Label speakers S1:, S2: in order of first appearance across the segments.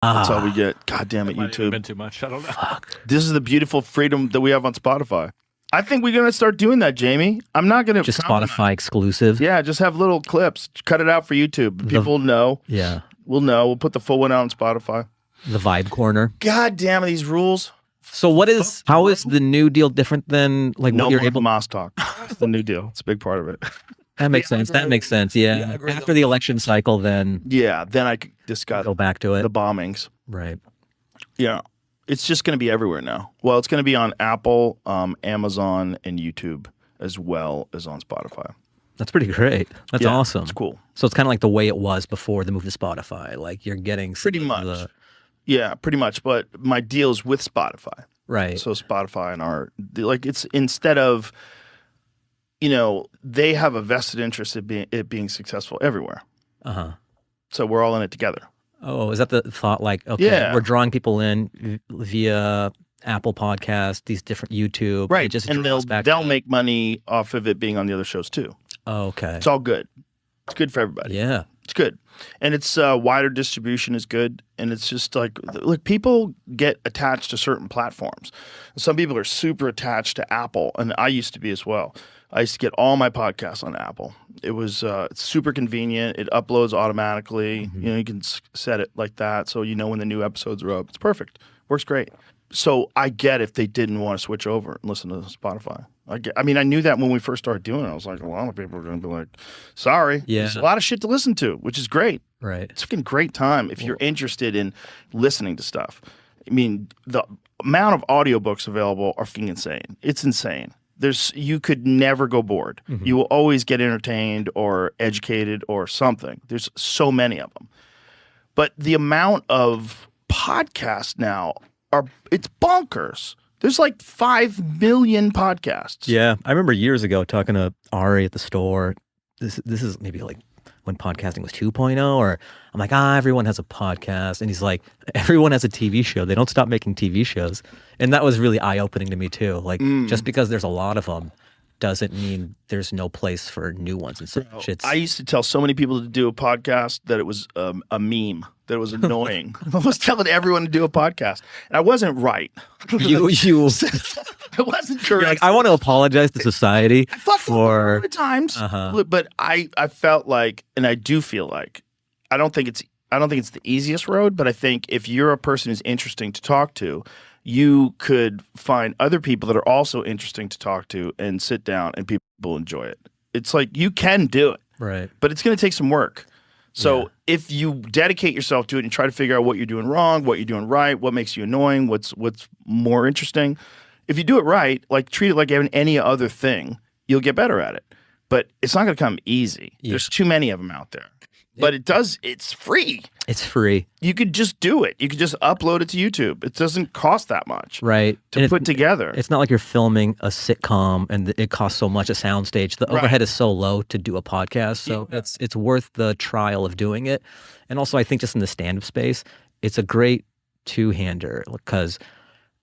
S1: That's all we
S2: Ah,
S1: get. God damn it,
S3: Might have been
S1: YouTube.
S3: too much. I don't know.
S2: fuck.
S1: This is the beautiful freedom that we have on Spotify. I think we're gonna start doing that, Jamie. I'm not gonna
S2: Just
S1: compromise.
S2: Spotify exclusive.
S1: Yeah, just have little clips. Cut it out for YouTube. People will know.
S2: Yeah.
S1: We'll know. We'll put the full one out on Spotify.
S2: The vibe corner.
S1: God damn it, these rules.
S2: So how is the new deal different than like
S1: No
S2: what you're
S1: more
S2: able?
S1: Moss talk. It's the new deal. It's a big part of it.
S2: That makes sense. That makes sense. Yeah. After the election cycle, then
S1: Yeah, then I could discuss
S2: go back to it.
S1: the bombings.
S2: Right.
S1: Yeah, it's just going to be everywhere now. Well, it's going to be on Apple, Amazon, and YouTube, as well as on Spotify.
S2: That's pretty great. That's
S1: Yeah,
S2: awesome.
S1: It's cool.
S2: So it's kind of like the way it was before the move to Spotify. Like you're getting
S1: Pretty
S2: some of
S1: much.
S2: the-
S1: Yeah, pretty much. But my deal is with Spotify.
S2: right.
S1: So Spotify and like it's instead of, they have a vested interest in it being successful everywhere.
S2: Uh-huh.
S1: So we're all in it together.
S2: Oh, is that the thought? Like, okay,
S1: Yeah.
S2: we're drawing people in via Apple Podcast, these different YouTube. It
S1: Right.
S2: just
S1: And
S2: draws back.
S1: they'll make money off of it being on the other shows too.
S2: Oh, okay.
S1: It's all good. It's good for everybody.
S2: Yeah.
S1: It's good. And it's wider distribution is good. And it's just like, look, people get attached to certain platforms. Some people are super attached to Apple, and I used to be as well. I used to get all my podcasts on Apple. It was it's super convenient. It uploads automatically. You can set it like that so you know when the new episodes are up. It's perfect. Works great. So I get if they didn't want to switch over and listen to Spotify. I mean, I knew that when we first started doing it. I was like, a lot of people are going to be like, sorry.
S2: Yeah.
S1: There's a lot of shit to listen to, which is great.
S2: Right.
S1: It's a fucking great time if you're interested in listening to stuff. I mean, the amount of audiobooks available are fucking insane. It's insane. You could never go bored. You will always get entertained or educated or something. There's so many of them. But the amount of podcasts now it's bonkers. There's like 5 million podcasts.
S2: Yeah. I remember years ago talking to Ari at the store. This is maybe like when podcasting was 2.0, or I'm like, everyone has a podcast. And he's like, everyone has a TV show. They don't stop making TV shows. And that was really eye-opening to me too. Like just because there's a lot of them doesn't mean there's no place for new ones and such.
S1: I used to tell so many people to do a podcast that it was a meme, that it was annoying. I was telling everyone to do a podcast, and I wasn't right.
S2: you
S1: I wasn't
S2: you're
S1: correct.
S2: like, I want to apologize to society
S1: I fucked up a
S2: for
S1: lot of times,
S2: Uh-huh.
S1: but I felt like, and I do feel like, I don't think it's the easiest road, but I think if you're a person who's interesting to talk to, you could find other people that are also interesting to talk to and sit down and people enjoy it. It's like you can do it,
S2: right.
S1: but it's going to take some work. So
S2: Yeah.
S1: if you dedicate yourself to it and try to figure out what you're doing wrong, what you're doing right, what makes you annoying, what's more interesting, if you do it right, like treat it like any other thing, you'll get better at it. But it's not going to come easy.
S2: Yeah.
S1: There's too many of them out there. But it's free.
S2: It's free,
S1: You could just do it. You could just upload it to YouTube. It doesn't cost that much
S2: right?
S1: to
S2: And
S1: put together.
S2: it's not like you're filming a sitcom and it costs so much a soundstage. The overhead is so low to do a podcast, so it's worth the trial of doing it. And also, I think just in the stand-up space, it's a great two-hander because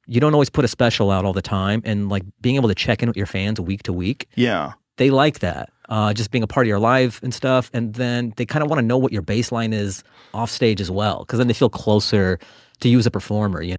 S2: you don't always put a special out all the time, and like being able to check in with your fans week to week,
S1: Yeah.
S2: they like that. Just being a part of your life and stuff, and then they kind of want to know what your baseline is off stage as well, because then they feel closer to you as a performer. You know?